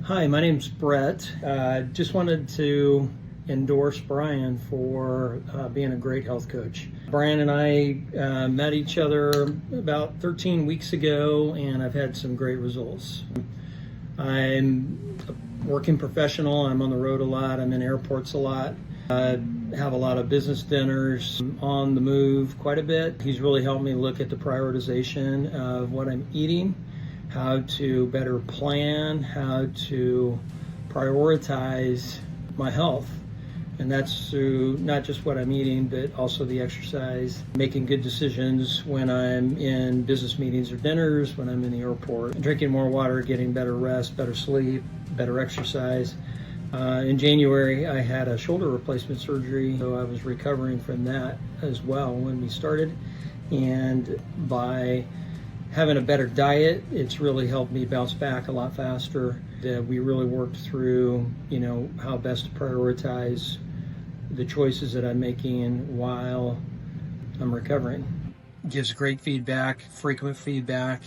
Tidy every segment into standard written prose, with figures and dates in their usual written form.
Hi, my name's Brett. Just wanted to endorse Brian for being a great health coach. Brian and I met each other about 13 weeks ago, and I've had some great results. I'm a working professional. I'm on the road a lot. I'm in airports a lot. I have a lot of business dinners, on the move quite a bit. He's really helped me look at the prioritization of what I'm eating, how to better plan, how to prioritize my health. And that's through not just what I'm eating, but also the exercise, making good decisions when I'm in business meetings or dinners, when I'm in the airport, drinking more water, getting better rest, better sleep, better exercise. In January, I had a shoulder replacement surgery, so I was recovering from that as well when we started. And by having a better diet, it's really helped me bounce back a lot faster. We really worked through, how best to prioritize the choices that I'm making while I'm recovering. It gives great feedback, frequent feedback,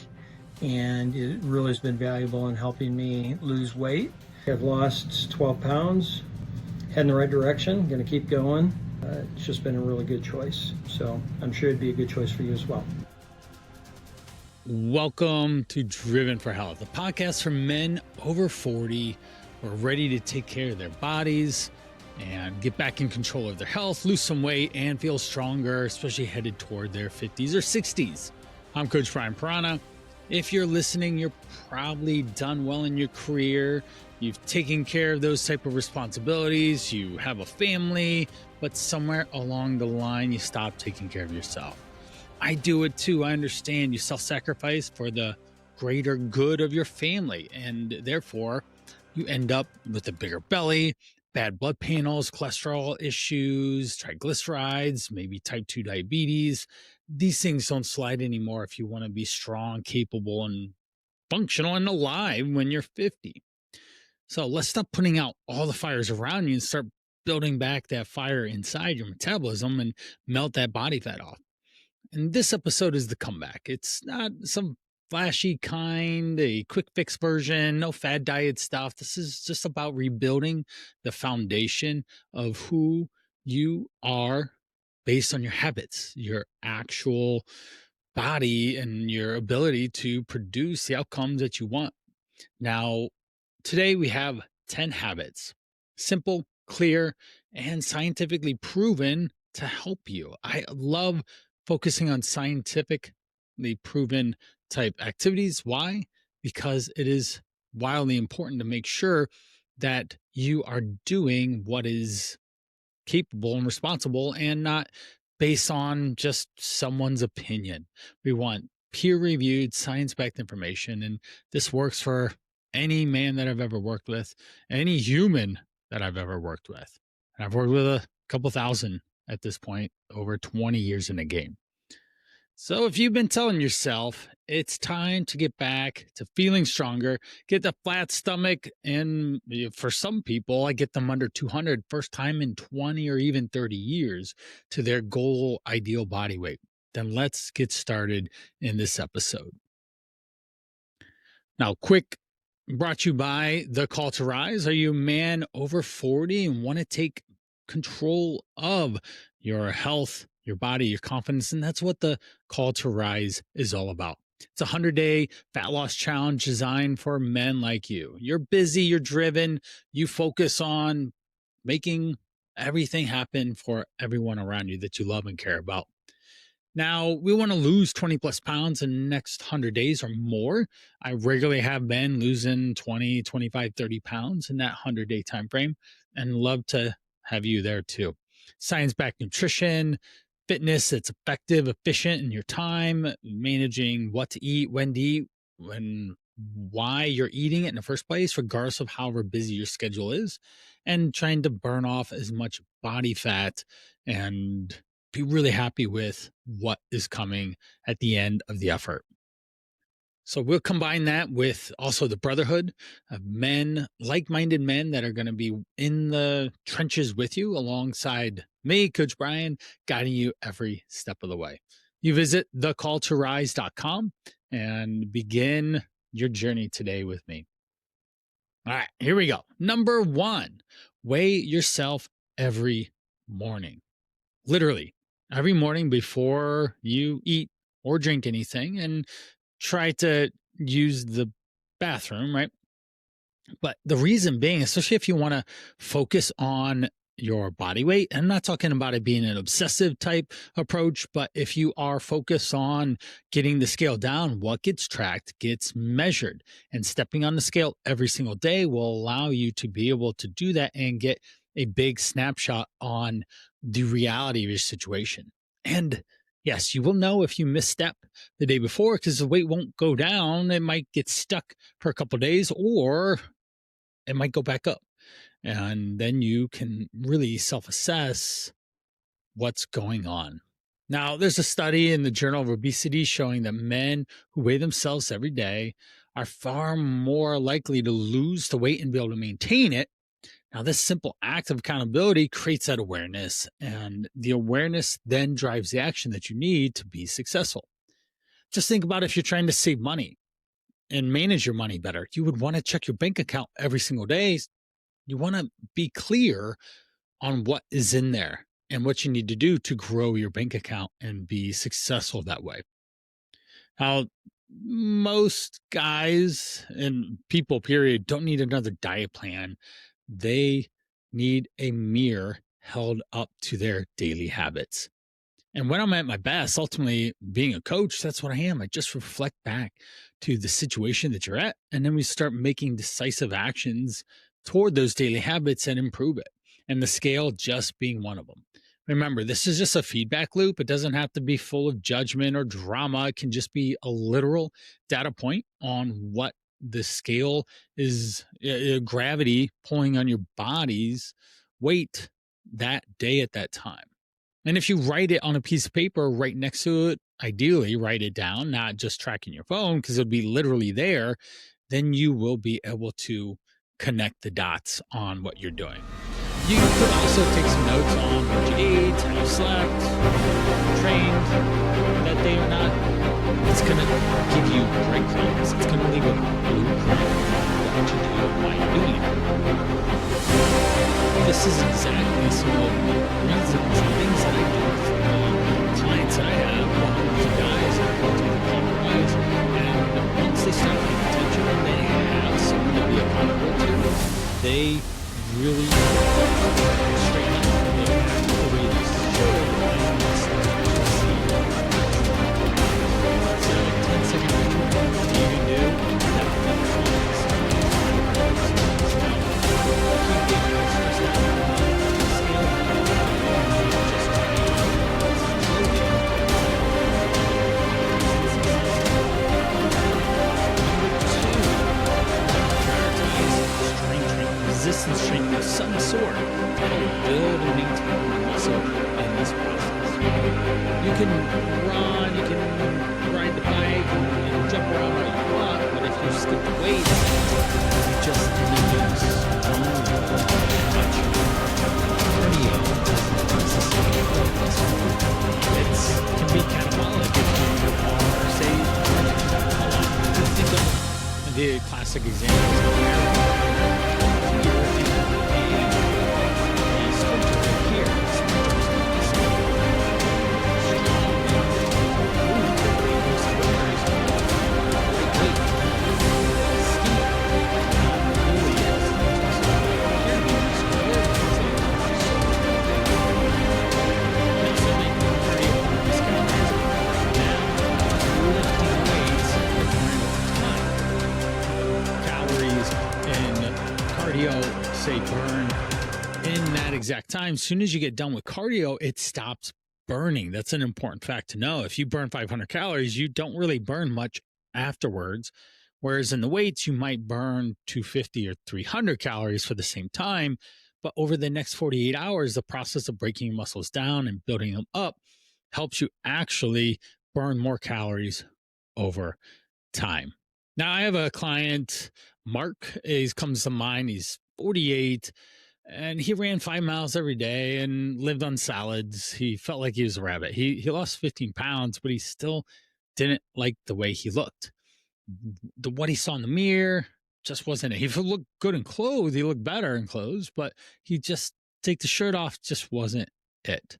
and it really has been valuable in helping me lose weight. I've lost 12 pounds, heading in the right direction, going to keep going. It's just been a really good choice. So I'm sure it'd be a good choice for you as well. Welcome to Driven for Health, a podcast for men over 40 who are ready to take care of their bodies and get back in control of their health, lose some weight, and feel stronger, especially headed toward their 50s or 60s. I'm Coach Brian Piranha. If you're listening, you're probably done well in your career. You've taken care of those type of responsibilities. You have a family, but somewhere along the line, you stop taking care of yourself. I do it too. I understand you self-sacrifice for the greater good of your family, and therefore you end up with a bigger belly, bad blood panels, cholesterol issues, triglycerides, maybe type 2 diabetes. These things don't slide anymore if you want to be strong, capable, and functional and alive when you're 50. So let's stop putting out all the fires around you and start building back that fire inside your metabolism and melt that body fat off. And this episode is the comeback. It's not some flashy kind, a quick fix version, no fad diet stuff. This is just about rebuilding the foundation of who you are based on your habits, your actual body, and your ability to produce the outcomes that you want. Now, today we have 10 habits, simple, clear, and scientifically proven to help you. I love focusing on scientifically proven type activities. Why? Because it is wildly important to make sure that you are doing what is capable and responsible and not based on just someone's opinion. We want peer-reviewed, science-backed information, and this works for any man that I've ever worked with, any human that I've ever worked with. And I've worked with a couple thousand at this point, over 20 years in the game. So if you've been telling yourself it's time to get back to feeling stronger, get the flat stomach, and for some people, I get them under 200 first time in 20 or even 30 years to their goal ideal body weight, then let's get started in this episode. Now, quick brought to you by The Call to Rise. Are you a man over 40 and want to take control of your health, your body, your confidence? And that's what The Call to Rise is all about. It's a 100-day fat loss challenge designed for men like you. You're busy, you're driven, you focus on making everything happen for everyone around you that you love and care about. Now, we want to lose 20 plus pounds in the next 100 days or more. I regularly have men losing 20, 25, 30 pounds in that 100-day time frame, and love to have you there too. Science-backed nutrition, fitness that's effective, efficient in your time, managing what to eat, when to eat, why you're eating it in the first place, regardless of however busy your schedule is, and trying to burn off as much body fat and be really happy with what is coming at the end of the effort. So we'll combine that with also the brotherhood of men, like-minded men that are going to be in the trenches with you alongside me, Coach Brian, guiding you every step of the way. You visit thecalltorise.com and begin your journey today with me. All right, here we go. Number one, weigh yourself every morning. Literally, every morning before you eat or drink anything, and try to use the bathroom, right? But the reason being, especially if you want to focus on your body weight, I'm not talking about it being an obsessive type approach, but if you are focused on getting the scale down, what gets tracked gets measured. And stepping on the scale every single day will allow you to be able to do that and get a big snapshot on the reality of your situation. And yes, you will know if you misstep the day before because the weight won't go down. It might get stuck for a couple of days, or it might go back up. And then you can really self assess what's going on. Now, there's a study in the Journal of Obesity showing that men who weigh themselves every day are far more likely to lose the weight and be able to maintain it. Now, this simple act of accountability creates that awareness, and the awareness then drives the action that you need to be successful. Just think about if you're trying to save money and manage your money better. You would want to check your bank account every single day. You want to be clear on what is in there and what you need to do to grow your bank account and be successful that way. Now, most guys and people, period, don't need another diet plan. They need a mirror held up to their daily habits. And when I'm at my best, ultimately being a coach, that's what I am. I just reflect back to the situation that you're at. And then we start making decisive actions toward those daily habits and improve it. And the scale just being one of them. Remember, this is just a feedback loop. It doesn't have to be full of judgment or drama. It can just be a literal data point on what the scale is, gravity pulling on your body's weight that day at that time. And if you write it on a piece of paper right next to it, ideally write it down, not just tracking your phone, because it'll be literally there, then you will be able to connect the dots on what you're doing. You could also take some notes on what you ate, how you slept, trained that day or not. It's going to give you breadcrumbs. It's going to leave a blueprint of what you do and why you're doing it. This is exactly some of the reasons and things that I do for the clients that I have, the guys that I want to compromise. And once they start paying attention and they have someone to be accountable to, they really straighten up and they act the way they should and they start to see. So 10-second ritual, what do you can do? That becomes resistance training of some sort that'll build and maintain muscle in this process. You can run, you can ride the bike, and jump around all you want, but if you skip the weights, you just lose tone, touch. Cardio it can be catabolic if you are, say, think of the classic examples of marathon. Say burn in that exact time. As soon as you get done with cardio, it stops burning. That's an important fact to know. If you burn 500 calories, you don't really burn much afterwards. Whereas in the weights, you might burn 250 or 300 calories for the same time. But over the next 48 hours, the process of breaking your muscles down and building them up helps you actually burn more calories over time. Now, I have a client, Mark, he comes to mind. He's 48 and he ran 5 miles every day and lived on salads. He felt like he was a rabbit. He lost 15 pounds, but he still didn't like the way he looked. What he saw in the mirror just wasn't it. He looked good in clothes. He looked better in clothes, but he just take the shirt off just wasn't it.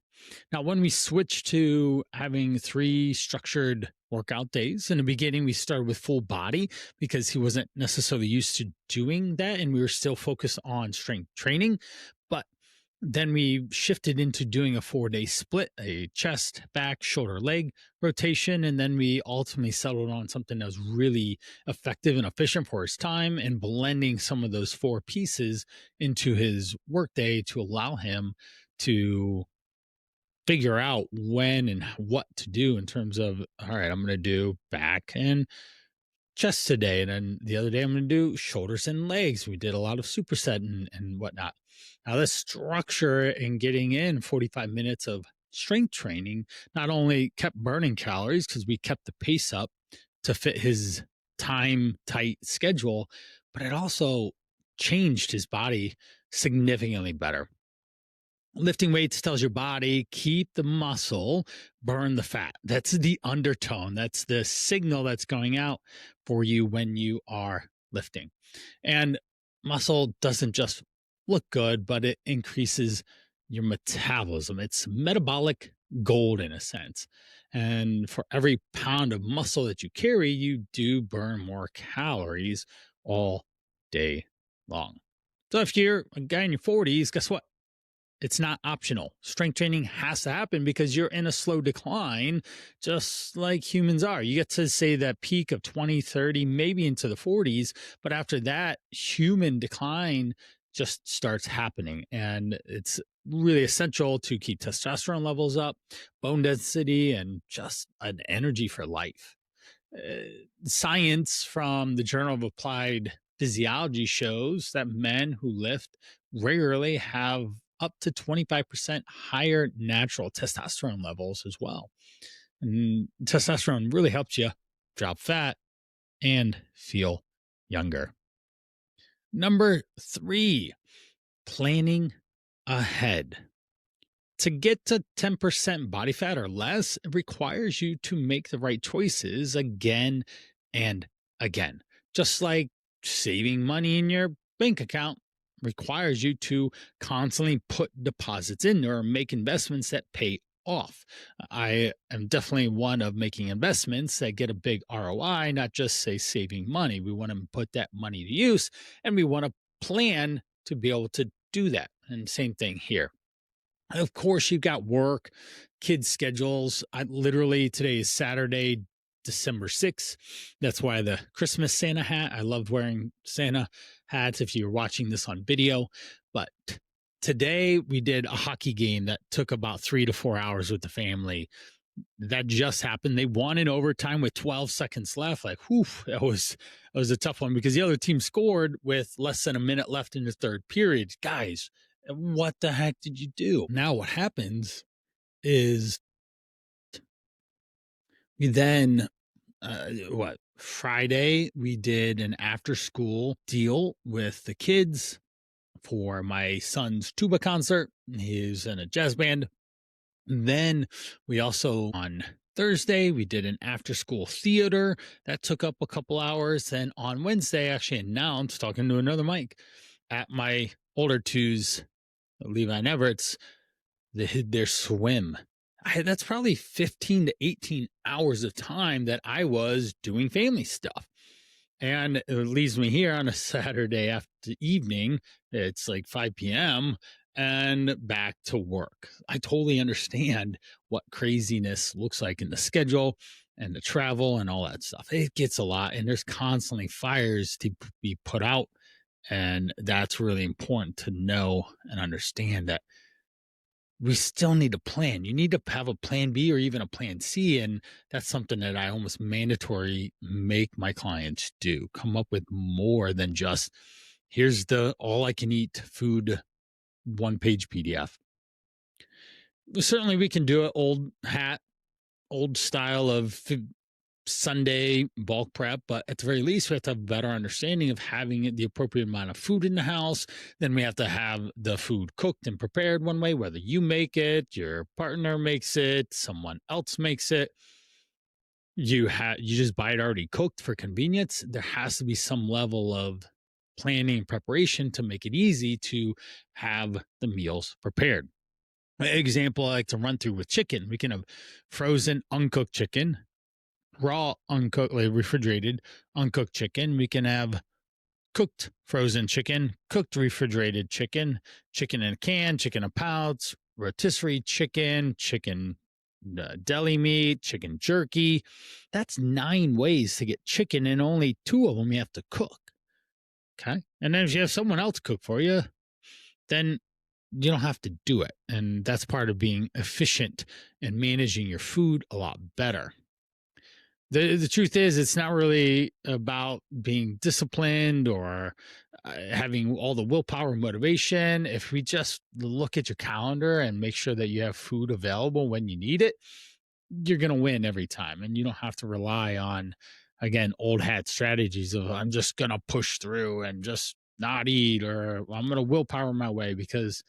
Now, when we switched to having 3 structured workout days, in the beginning, we started with full body because he wasn't necessarily used to doing that. And we were still focused on strength training. But then we shifted into doing a 4-day split, a chest, back, shoulder, leg rotation. And then we ultimately settled on something that was really effective and efficient for his time, and blending some of those 4 pieces into his workday to allow him to figure out when and what to do in terms of, all right, I'm going to do back and chest today. And then the other day, I'm going to do shoulders and legs. We did a lot of superset and whatnot. Now, this structure and getting in 45 minutes of strength training not only kept burning calories because we kept the pace up to fit his time tight schedule, but it also changed his body significantly better. Lifting weights tells your body, keep the muscle, burn the fat. That's the undertone. That's the signal that's going out for you when you are lifting. And muscle doesn't just look good, but it increases your metabolism. It's metabolic gold in a sense. And for every pound of muscle that you carry, you do burn more calories all day long. So if you're a guy in your 40s, guess what? It's not optional. Strength training has to happen because you're in a slow decline, just like humans are. You get to say that peak of 20, 30, maybe into the 40s, but after that, human decline just starts happening. And it's really essential to keep testosterone levels up, bone density, and just an energy for life. Science from the Journal of Applied Physiology shows that men who lift regularly have up to 25% higher natural testosterone levels as well. And testosterone really helps you drop fat and feel younger. Number 3, planning ahead. To get to 10% body fat or less, it requires you to make the right choices again and again. Just like saving money in your bank account requires you to constantly put deposits in or make investments that pay off. I am definitely one of making investments that get a big ROI, not just say saving money. We want to put that money to use, and we want to plan to be able to do that. And same thing here. Of course, you've got work, kids' schedules. Today is Saturday, December 6th. That's why the Christmas Santa hat. I loved wearing Santa hats if you're watching this on video. But today we did a hockey game that took about 3 to 4 hours with the family. That just happened. They won in overtime with 12 seconds left. Like, whew, that was a tough one because the other team scored with less than a minute left in the third period. Guys, what the heck did you do? Now what happens is we then, Friday, we did an after school deal with the kids for my son's tuba concert. He's in a jazz band. Then we also, on Thursday, we did an after school theater that took up a couple hours. And on Wednesday, I actually announced, talking to another mic, at my older two's, Levi and Everett's, their swim. That's probably 15 to 18 hours of time that I was doing family stuff. And it leaves me here on a Saturday after evening. It's like 5 p.m. and back to work. I totally understand what craziness looks like in the schedule and the travel and all that stuff. It gets a lot, and there's constantly fires to be put out. And that's really important to know and understand that we still need a plan. You need to have a plan B or even a plan C. And that's something that I almost mandatory make my clients do. Come up with more than just, here's the all I can eat food 1-page PDF. Certainly we can do it old style of Sunday bulk prep, but at the very least, we have to have a better understanding of having the appropriate amount of food in the house. Then we have to have the food cooked and prepared one way, whether you make it, your partner makes it, someone else makes it. You just buy it already cooked for convenience. There has to be some level of planning and preparation to make it easy to have the meals prepared. An example I like to run through with chicken: we can have frozen uncooked chicken, raw uncooked, like refrigerated uncooked chicken. We can have cooked frozen chicken, cooked refrigerated chicken, chicken in a can, chicken in pouch, rotisserie chicken, chicken deli meat, chicken jerky. That's 9 ways to get chicken, and only 2 of them you have to cook. Okay. And then if you have someone else cook for you, then you don't have to do it. And that's part of being efficient and managing your food a lot better. The truth is, it's not really about being disciplined or having all the willpower and motivation. If we just look at your calendar and make sure that you have food available when you need it, you're going to win every time. And you don't have to rely on, again, old hat strategies of I'm just going to push through and just not eat, or I'm going to willpower my way, because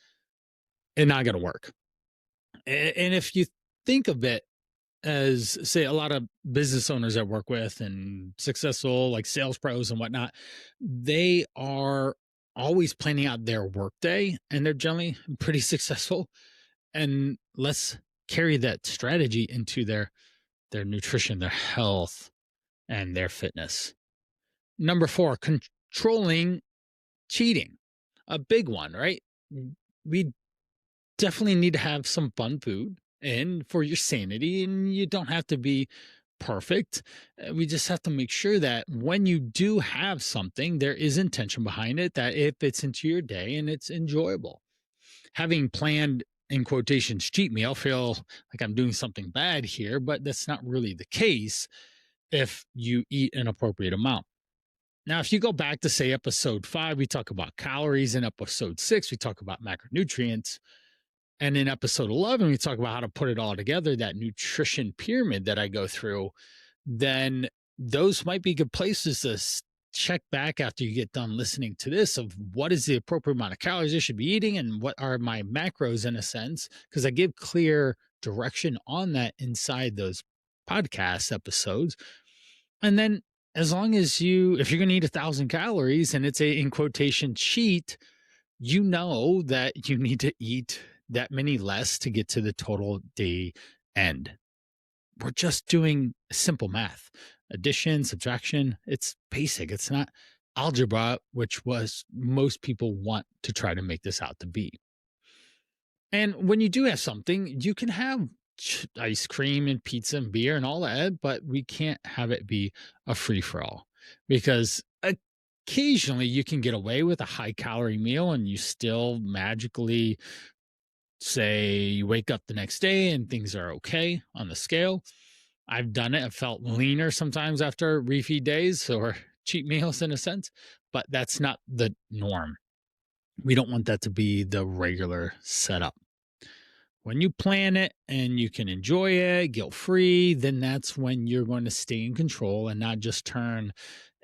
it's not going to work. And if you think of it as, say, a lot of business owners I work with and successful like sales pros and whatnot, they are always planning out their workday, and they're generally pretty successful. And let's carry that strategy into their nutrition, their health, and their fitness. Number 4, controlling cheating. A big one, right? We definitely need to have some fun food and for your sanity, and you don't have to be perfect. We just have to make sure that when you do have something, there is intention behind it, that it fits into your day and it's enjoyable. Having planned, in quotations, cheat meal, feel like I'm doing something bad here, but that's not really the case if you eat an appropriate amount. Now, if you go back to, say, episode 5, we talk about calories. In episode 6, we talk about macronutrients. And in episode 11, we talk about how to put it all together, that nutrition pyramid that I go through. Then those might be good places to check back after you get done listening to this, of what is the appropriate amount of calories I should be eating and what are my macros, in a sense, because I give clear direction on that inside those podcast episodes. And then as long as if you're going to eat 1,000 calories and it's a, in quotation, cheat, you know that you need to eat that many less to get to the total day end. We're just doing simple math, addition, subtraction. It's basic. It's not algebra, which was most people want to try to make this out to be. And when you do have something, you can have ice cream and pizza and beer and all that, but we can't have it be a free-for-all, because occasionally you can get away with a high-calorie meal and you still magically, say, you wake up the next day and things are okay on the scale. I've done it. I've felt leaner sometimes after refeed days or cheat meals, in a sense, but that's not the norm. We don't want that to be the regular setup. When you plan it and you can enjoy it guilt-free, then that's when you're going to stay in control and not just turn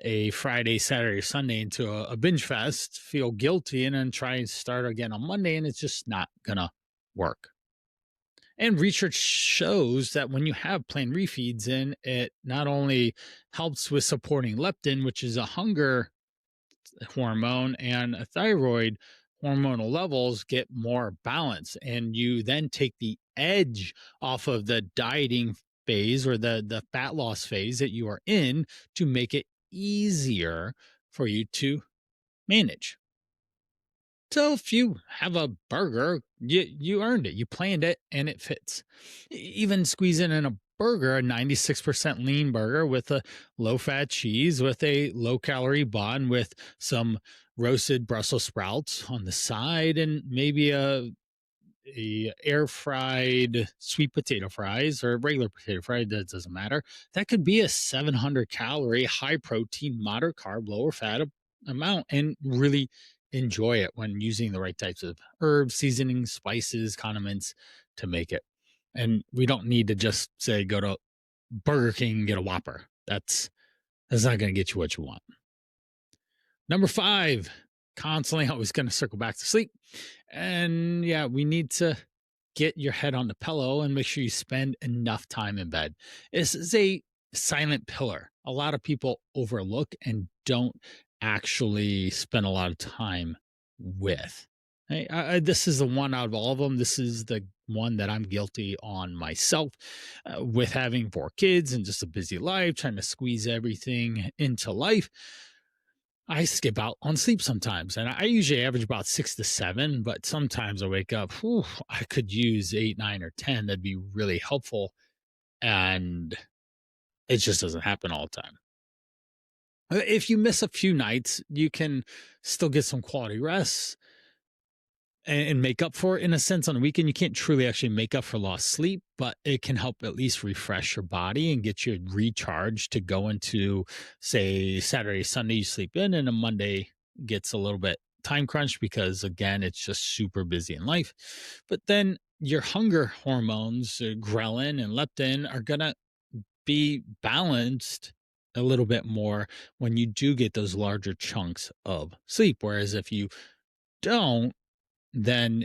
a Friday, Saturday, Sunday into a binge fest, feel guilty, and then try and start again on Monday, and it's just not going to work. And research shows that when you have planned refeeds in, it not only helps with supporting leptin, which is a hunger hormone, and a thyroid hormonal levels get more balance, and you then take the edge off of the dieting phase or the fat loss phase that you are in, to make it easier for you to manage. So if you have a burger, you earned it, you planned it, and it fits. Even squeezing in a burger, a 96% lean burger with a low-fat cheese, with a low-calorie bun, with some roasted Brussels sprouts on the side, and maybe a air-fried sweet potato fries or regular potato fries, that doesn't matter. That could be a 700-calorie, high-protein, moderate-carb, lower-fat amount, and really enjoy it when using the right types of herbs, seasonings, spices, condiments to make it. And we don't need to just say go to Burger King and get a Whopper. That's not going to get you what you want. Number 5, constantly always going to circle back to sleep. And yeah, we need to get your head on the pillow and make sure you spend enough time in bed. This is a silent pillar a lot of people overlook and don't actually spend a lot of time with. This is the one out of all of them. This is the one that I'm guilty on myself, with having 4 kids and just a busy life, trying to squeeze everything into life. I skip out on sleep sometimes, and I usually average about 6 to 7, but sometimes I wake up, whew, I could use 8, 9, or 10. That'd be really helpful. And it just doesn't happen all the time. If you miss a few nights, you can still get some quality rest and make up for it in a sense on a weekend. You can't truly actually make up for lost sleep, but it can help at least refresh your body and get you recharged to go into, say, Saturday, Sunday, you sleep in, and a Monday gets a little bit time crunched because, again, it's just super busy in life. But then your hunger hormones, ghrelin and leptin, are going to be balanced a little bit more when you do get those larger chunks of sleep. Whereas if you don't, then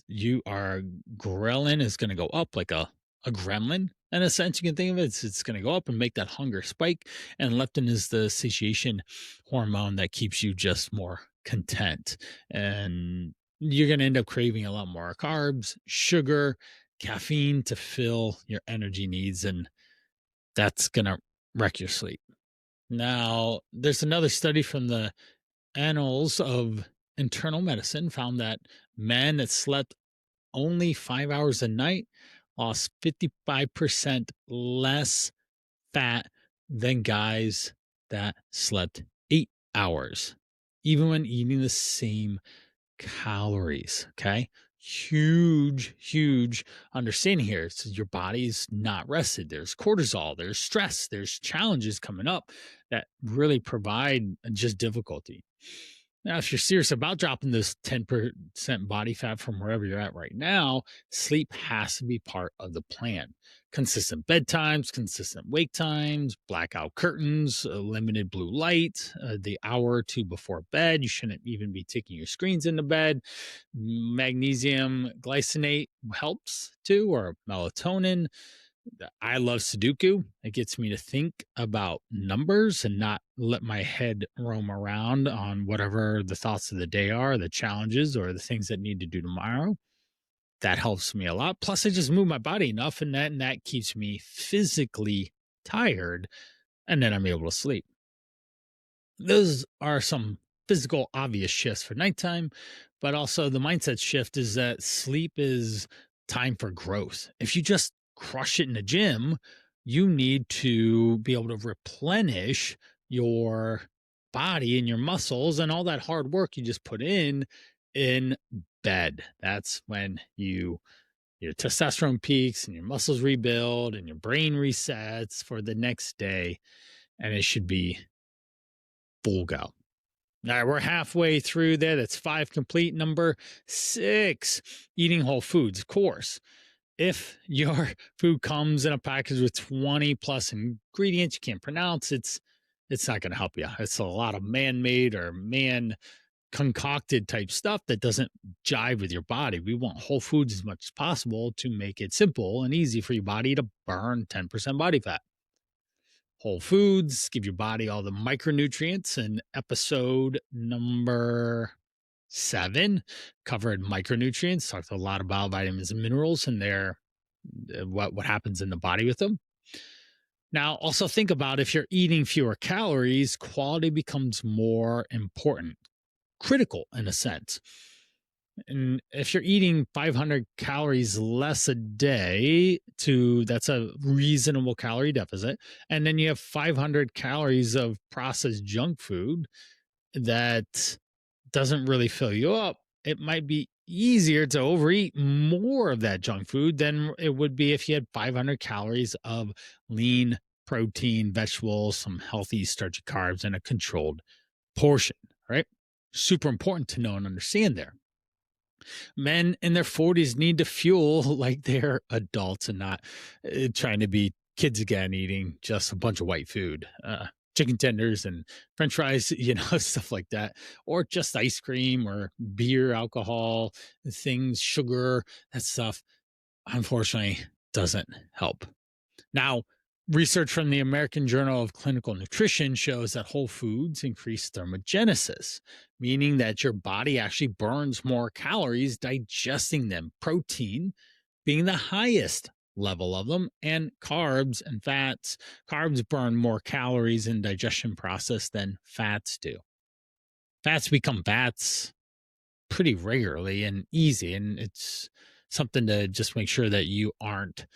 you are ghrelin is going to go up like a gremlin. In a sense, you can think of it, it's going to go up and make that hunger spike. And leptin is the satiation hormone that keeps you just more content. And you're going to end up craving a lot more carbs, sugar, caffeine to fill your energy needs. And that's going to wreck your sleep. Now, there's another study from the Annals of Internal Medicine found that men that slept only 5 hours a night lost 55% less fat than guys that slept 8 hours, even when eating the same calories. Okay. Huge understanding here. So your body's not rested. There's cortisol, there's stress, there's challenges coming up that really provide just difficulty. Now, if you're serious about dropping this 10% body fat from wherever you're at right now, sleep has to be part of the plan. Consistent bedtimes, consistent wake times, blackout curtains, limited blue light, the hour or two before bed. You shouldn't even be taking your screens into bed. Magnesium glycinate helps too, or melatonin. I love Sudoku. It gets me to think about numbers and not let my head roam around on whatever the thoughts of the day are, the challenges, or the things that need to do tomorrow. That helps me a lot. Plus, I just move my body enough, and that keeps me physically tired, and then I'm able to sleep. Those are some physical obvious shifts for nighttime, but also the mindset shift is that sleep is time for growth. If you just crush it in the gym, you need to be able to replenish your body and your muscles and all that hard work you just put in bed. That's when your testosterone peaks and your muscles rebuild and your brain resets for the next day, and it should be full go. All right, we're halfway through there. That's 5 complete. Number 6, eating whole foods. Of course, if your food comes in a package with 20 plus ingredients you can't pronounce, it's not going to help you. It's a lot of man-made or concocted type stuff that doesn't jive with your body. We want whole foods as much as possible to make it simple and easy for your body to burn 10% body fat. Whole foods give your body all the micronutrients. And episode number 7 covered micronutrients, talked a lot about vitamins and minerals and their what happens in the body with them. Now, also think about if you're eating fewer calories, quality becomes more important, critical in a sense. And if you're eating 500 calories less a day, that's a reasonable calorie deficit. And then you have 500 calories of processed junk food that doesn't really fill you up. It might be easier to overeat more of that junk food than it would be if you had 500 calories of lean protein, vegetables, some healthy starchy carbs, and a controlled portion, right? Super important to know and understand there. Men in their 40s need to fuel like they're adults and not trying to be kids again, eating just a bunch of white food, chicken tenders and French fries, stuff like that, or just ice cream or beer, alcohol, things, sugar, that stuff, unfortunately, doesn't help. Now, Research from the American Journal of Clinical Nutrition shows that whole foods increase thermogenesis, meaning that your body actually burns more calories digesting them. Protein being the highest level of them, and carbs and fats. Carbs burn more calories in digestion process than fats do. Fats become fats pretty regularly and easy, and it's something to just make sure that you aren't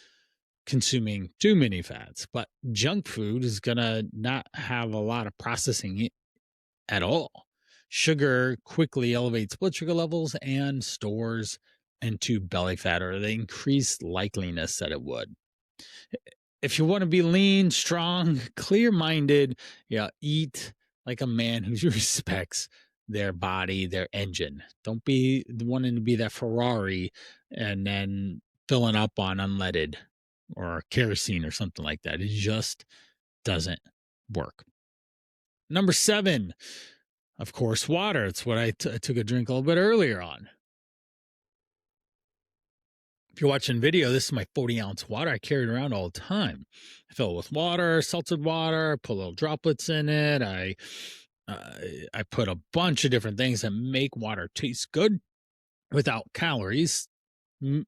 consuming too many fats. But junk food is going to not have a lot of processing at all. Sugar quickly elevates blood sugar levels and stores into belly fat, or the increased likeliness that it would. If you want to be lean, strong, clear minded, eat like a man who respects their body, their engine. Don't be wanting to be that Ferrari and then filling up on unleaded or kerosene or something like that. It just doesn't work. Number 7, of course, water. It's what I took a drink a little bit earlier on. If you're watching video, this is my 40-ounce water I carry it around all the time. I fill it with water, salted water, put little droplets in it. I put a bunch of different things that make water taste good without calories,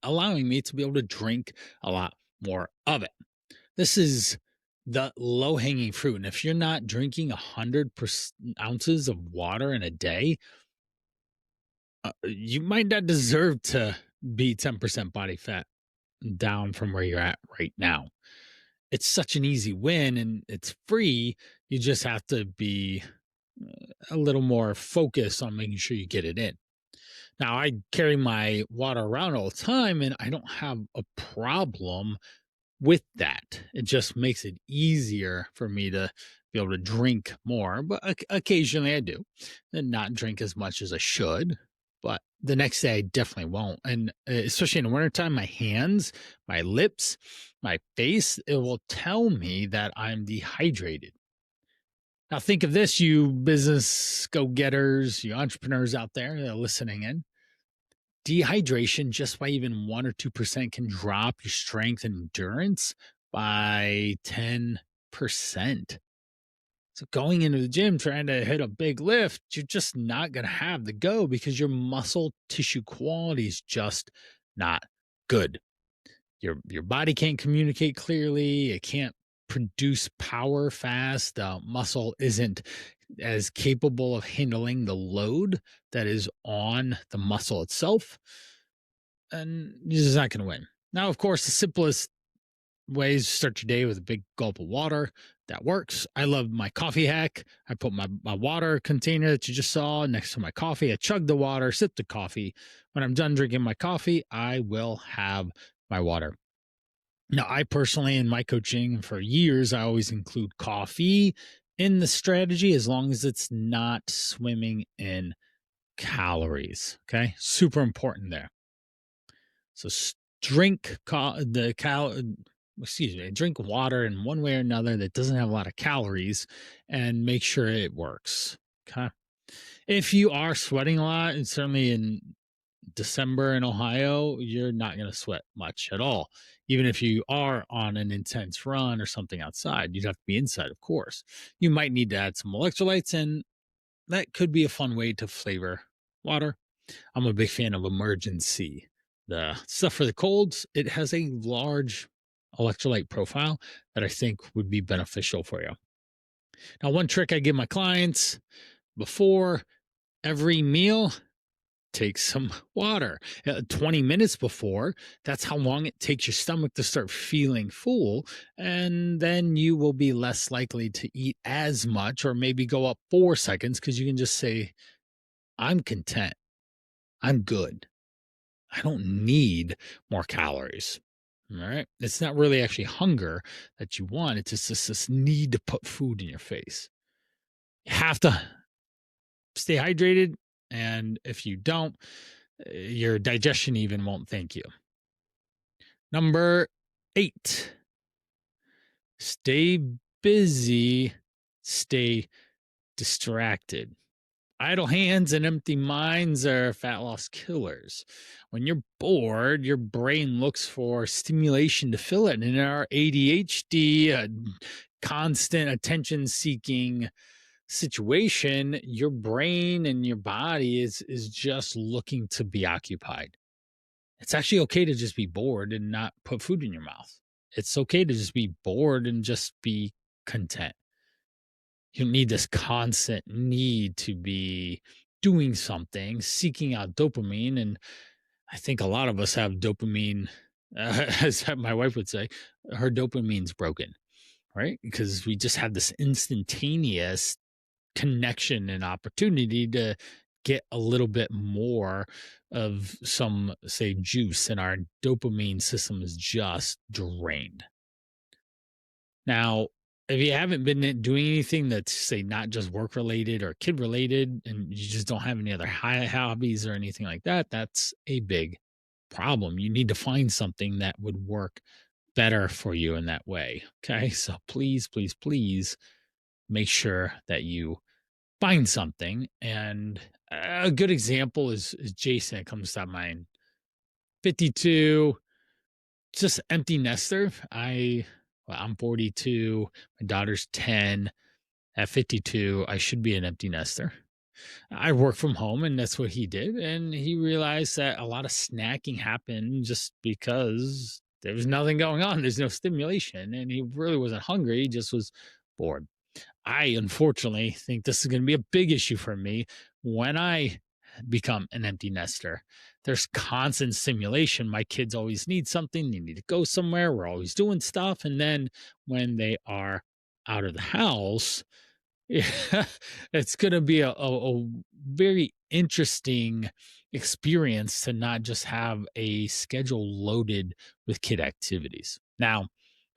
allowing me to be able to drink a lot more of it. This is the low-hanging fruit. And if you're not drinking 100 ounces of water in a day, you might not deserve to be 10% body fat down from where you're at right now. It's such an easy win and it's free. You just have to be a little more focused on making sure you get it in. Now, I carry my water around all the time and I don't have a problem with that. It just makes it easier for me to be able to drink more, but occasionally I do, and not drink as much as I should. But the next day I definitely won't. And especially in the wintertime, my hands, my lips, my face, it will tell me that I'm dehydrated. Now think of this, you business go-getters, you entrepreneurs out there that are listening in. Dehydration just by even 1 or 2% can drop your strength and endurance by 10%. So going into the gym trying to hit a big lift, you're just not going to have the go because your muscle tissue quality is just not good. Your body can't communicate clearly. It can't produce power fast. The muscle isn't as capable of handling the load that is on the muscle itself. And you're just not going to win. Now, of course, the simplest ways to start your day with a big gulp of water. That works. I love my coffee hack. I put my water container that you just saw next to my coffee. I chug the water, sip the coffee. When I'm done drinking my coffee, I will have my water. Now, I personally, in my coaching for years, I always include coffee in the strategy as long as it's not swimming in calories. Okay. Super important there. So drink drink water in one way or another that doesn't have a lot of calories and make sure it works. Okay. If you are sweating a lot, and certainly in December in Ohio, you're not going to sweat much at all. Even if you are on an intense run or something outside, you'd have to be inside, of course. You might need to add some electrolytes, and that could be a fun way to flavor water. I'm a big fan of Emergency. The stuff for the colds, it has a large electrolyte profile that I think would be beneficial for you. Now, one trick I give my clients before every meal, take some water. 20 minutes before, that's how long it takes your stomach to start feeling full. And then you will be less likely to eat as much, or maybe go up 4 seconds, because you can just say, I'm content. I'm good. I don't need more calories. All right. It's not really actually hunger that you want. It's just this need to put food in your face. You have to stay hydrated. And if you don't, your digestion even won't thank you. Number 8, stay busy, stay distracted. Idle hands and empty minds are fat loss killers. When you're bored, your brain looks for stimulation to fill it. And in our ADHD, constant attention seeking situation, your brain and your body is just looking to be occupied. It's actually okay to just be bored and not put food in your mouth. It's okay to just be bored and just be content. You don't need this constant need to be doing something, seeking out dopamine. And I think a lot of us have dopamine, as my wife would say, her dopamine's broken, right? Because we just have this instantaneous connection and opportunity to get a little bit more of some, say, juice, and our dopamine system is just drained. Now, if you haven't been doing anything that's, say, not just work related or kid related, and you just don't have any other hobbies or anything like that, that's a big problem. You need to find something that would work better for you in that way. Okay. So please, please, please make sure that you find something. And a good example is Jason. It comes to mind. 52, just empty nester. I'm 42. My daughter's 10. At 52, I should be an empty nester. I work from home, and that's what he did. And he realized that a lot of snacking happened just because there was nothing going on. There's no stimulation, and he really wasn't hungry. He just was bored. I unfortunately think this is going to be a big issue for me when I become an empty nester. There's constant stimulation. My kids always need something. They need to go somewhere. We're always doing stuff. And then when they are out of the house, yeah, it's going to be a very interesting experience to not just have a schedule loaded with kid activities. Now,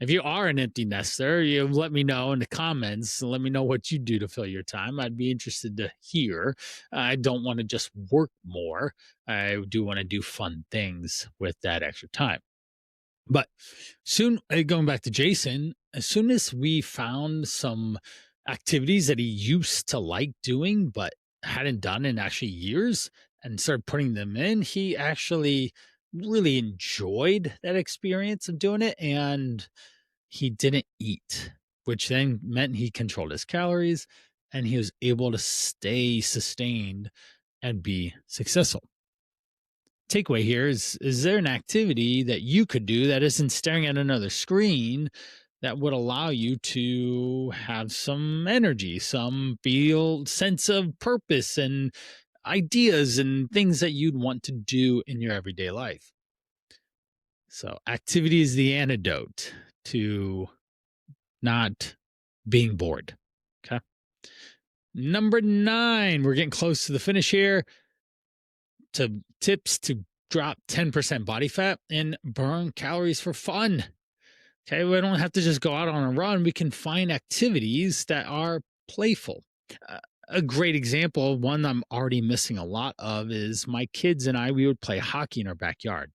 if you are an empty nester, you let me know in the comments. Let me know what you do to fill your time. I'd be interested to hear. I don't want to just work more. I do want to do fun things with that extra time. But soon, going back to Jason, as soon as we found some activities that he used to like doing, but hadn't done in actually years, and started putting them in, he actually really enjoyed that experience of doing it. And he didn't eat, which then meant he controlled his calories and he was able to stay sustained and be successful. Takeaway here is there an activity that you could do that isn't staring at another screen that would allow you to have some energy, some feel sense of purpose and ideas and things that you'd want to do in your everyday life? So activity is the antidote to not being bored. Okay. Number 9, we're getting close to the finish here. To tips to drop 10% body fat and burn calories for fun. Okay, we don't have to just go out on a run. We can find activities that are playful. A great example, one I'm already missing a lot of, is my kids and we would play hockey in our backyard.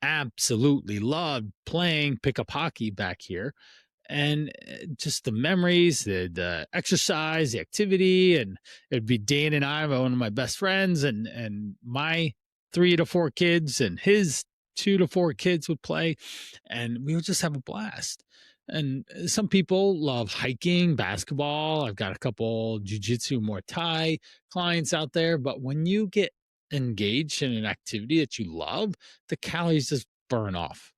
Absolutely loved playing pickup hockey back here. And just the memories, the exercise, the activity, and it'd be Dan and I, one of my best friends, and my 3 to 4 kids, and his 2 to 4 kids would play, and we would just have a blast. And some people love hiking, basketball. I've got a couple jujitsu, Muay Thai clients out there, but when you get engaged in an activity that you love, the calories just burn off.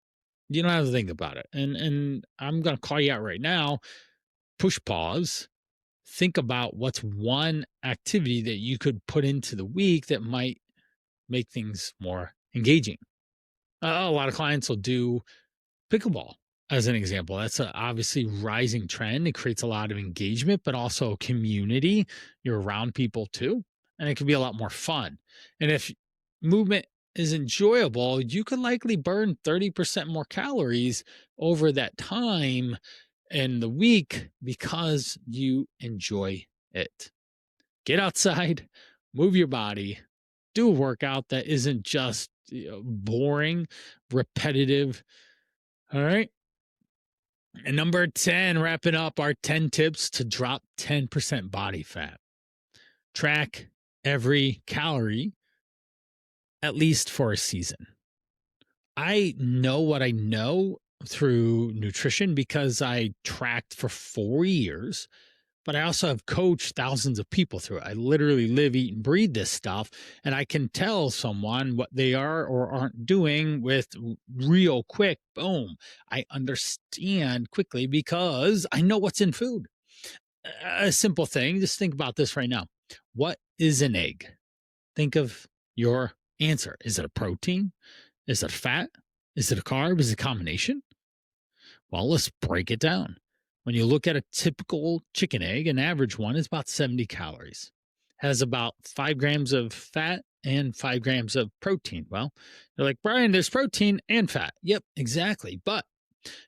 You don't have to think about it. And I'm going to call you out right now. Push pause. Think about what's one activity that you could put into the week that might make things more engaging. A lot of clients will do pickleball as an example. That's a obviously rising trend. It creates a lot of engagement, but also community. You're around people too, and it can be a lot more fun. And if movement is enjoyable, you could likely burn 30% more calories over that time in the week because you enjoy it. Get outside, move your body, do a workout that isn't just boring, repetitive. All right. And number 10, wrapping up our 10 tips to drop 10% body fat. Track every calorie, at least for a season. I know what I know through nutrition because I tracked for 4 years, but I also have coached thousands of people through it. I literally live, eat, and breathe this stuff, and I can tell someone what they are or aren't doing with real quick. Boom. I understand quickly because I know what's in food. A simple thing, just think about this right now. What is an egg? Think of your answer. Is it a protein? Is it fat? Is it a carb? Is it a combination? Well, let's break it down. When you look at a typical chicken egg, an average one is about 70 calories, has about 5 grams of fat and 5 grams of protein. Well, you're like, Brian, there's protein and fat. Yep, exactly. But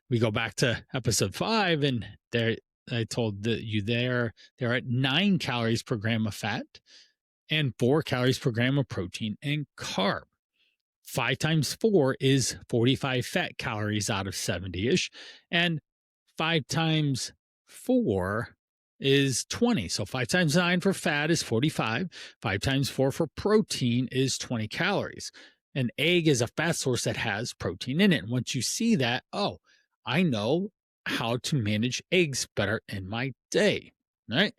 we go back to episode 5, and there I told you they're at 9 calories per gram of fat and 4 calories per gram of protein and carb. 5 times 4 is 45 fat calories out of 70-ish. And 5 times 4 is 20. So 5 times 9 for fat is 45. 5 times 4 for protein is 20 calories. An egg is a fat source that has protein in it. And once you see that, oh, I know how to manage eggs better in my day, right?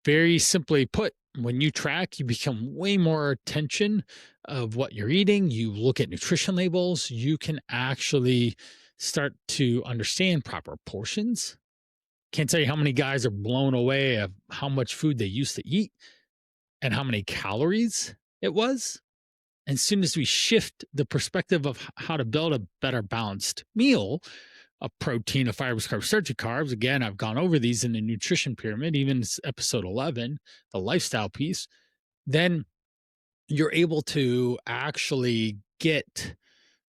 Very simply put, when you track, you become way more attention of what you're eating. You look at nutrition labels. You can actually start to understand proper portions. Can't tell you how many guys are blown away of how much food they used to eat and how many calories it was. And as soon as we shift the perspective of how to build a better balanced meal, a protein, a fibers, carbs, starchy, carbs. Again, I've gone over these in the nutrition pyramid, even episode 11, the lifestyle piece. Then you're able to actually get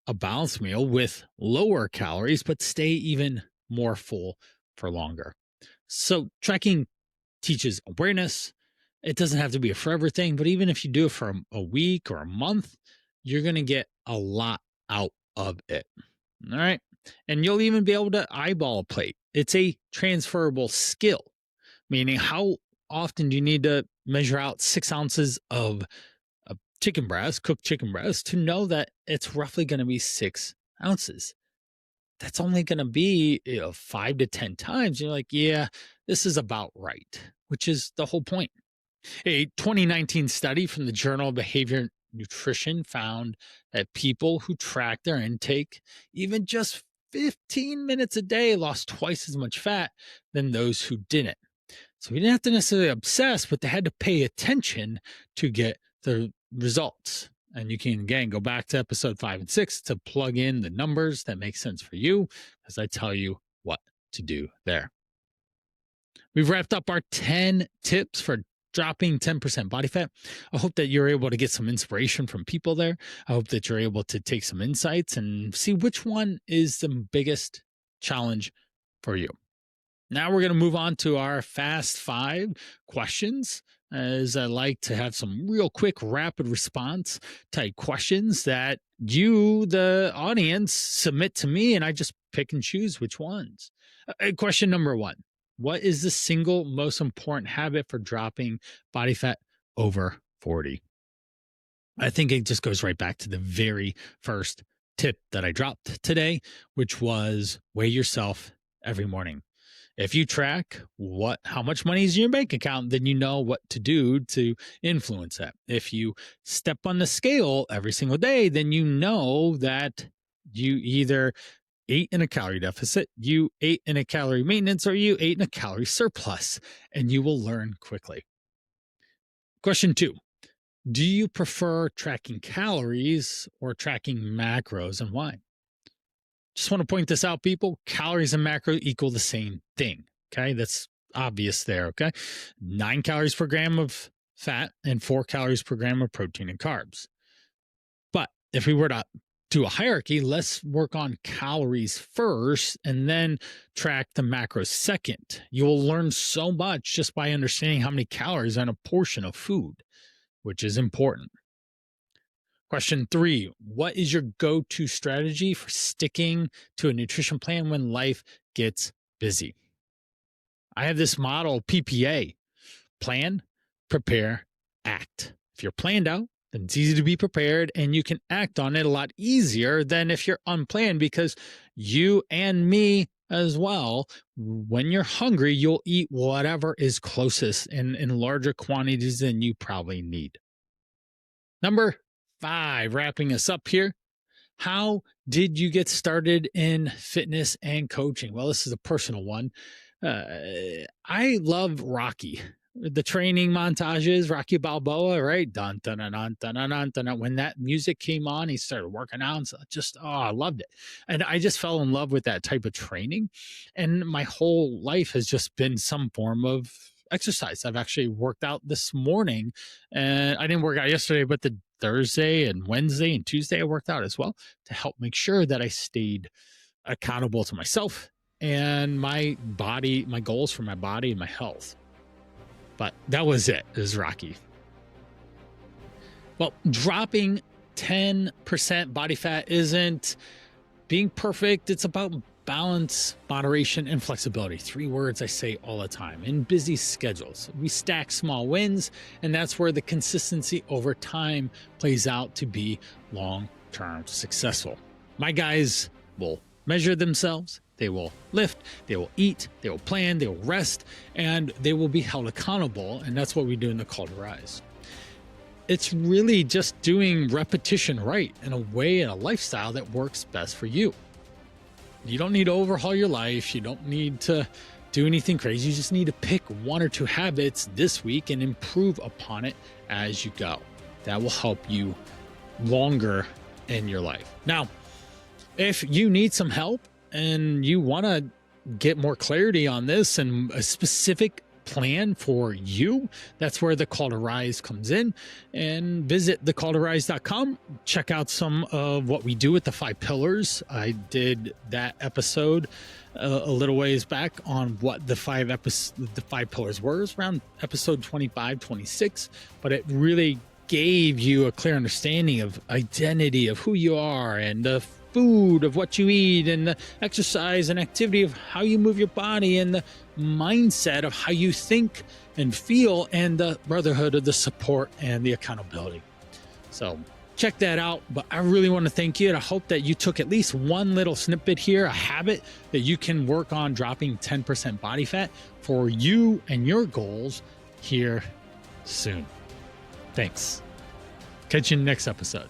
a balanced meal with lower calories, but stay even more full for longer. So tracking teaches awareness. It doesn't have to be a forever thing, but even if you do it for a week or a month, you're going to get a lot out of it. All right. And you'll even be able to eyeball a plate. It's a transferable skill, meaning how often do you need to measure out 6 ounces of chicken breast, cooked chicken breast, to know that it's roughly going to be 6 ounces. That's only going to be 5 to 10 times. You're like, yeah, this is about right, which is the whole point. A 2019 study from the Journal of Behavior Nutrition found that people who tracked their intake, even just 15 minutes a day, lost twice as much fat than those who didn't. So we didn't have to necessarily obsess, but they had to pay attention to get the results. And you can, again, go back to episode 5 and 6 to plug in the numbers that make sense for you, as I tell you what to do there. We've wrapped up our 10 tips for dropping 10% body fat. I hope that you're able to get some inspiration from people there. I hope that you're able to take some insights and see which one is the biggest challenge for you. Now we're going to move on to our fast 5 questions, as I like to have some real quick rapid response type questions that you, the audience, submit to me, and I just pick and choose which ones. Question number 1. What is the single most important habit for dropping body fat over 40? I think it just goes right back to the very first tip that I dropped today, which was weigh yourself every morning. If you track how much money is in your bank account, then you know what to do to influence that. If you step on the scale every single day, then you know that you either ate in a calorie deficit, you ate in a calorie maintenance, or you ate in a calorie surplus, and you will learn quickly. Question 2. Do you prefer tracking calories or tracking macros, and why? Just want to point this out, people. Calories and macros equal the same thing. Okay. That's obvious there. Okay. 9 calories per gram of fat and 4 calories per gram of protein and carbs. But if we were to do a hierarchy, let's work on calories first and then track the macros second. You will learn so much just by understanding how many calories are in a portion of food, which is important. Question 3, what is your go-to strategy for sticking to a nutrition plan when life gets busy? I have this model, PPA, plan, prepare, act. If you're planned out, then it's easy to be prepared and you can act on it a lot easier than if you're unplanned, because you and me as well, when you're hungry, you'll eat whatever is closest in larger quantities than you probably need. Number 5, wrapping us up here. How did you get started in fitness and coaching? Well, this is a personal one. I love Rocky. The training montages, Rocky Balboa, right? Dun, dun, dun, dun, dun, dun, dun, dun. When that music came on, he started working out. And so I loved it. And I just fell in love with that type of training. And my whole life has just been some form of exercise. I've actually worked out this morning, and I didn't work out yesterday, but the Thursday and Wednesday and Tuesday I worked out as well to help make sure that I stayed accountable to myself and my body, my goals for my body and my health. But that was it. It was Rocky. Well, dropping 10% body fat isn't being perfect. It's about balance, moderation, and flexibility. 3 words I say all the time. In busy schedules, we stack small wins, and that's where the consistency over time plays out to be long-term successful. My guys will measure themselves. They will lift, they will eat, they will plan, they will rest, and they will be held accountable. And that's what we do in the Call to Rise. It's really just doing repetition right in a way and a lifestyle that works best for you. You don't need to overhaul your life. You don't need to do anything crazy. You just need to pick 1 or 2 habits this week and improve upon it as you go. That will help you longer in your life. Now, if you need some help and you want to get more clarity on this and a specific plan for you, that's where the Call to Rise comes in. And visit thecalltorise.com. Check out some of what we do with the 5 pillars. I did that episode a little ways back on what the 5 pillars were. It was around episode 25, 26, but it really gave you a clear understanding of identity, of who you are, and the food, of what you eat, and the exercise and activity of how you move your body, and the mindset of how you think and feel, and the brotherhood of the support and the accountability. So check that out. But I really want to thank you, and I hope that you took at least one little snippet here, a habit that you can work on dropping 10% body fat for you and your goals here soon. Thanks. Catch you in the next episode.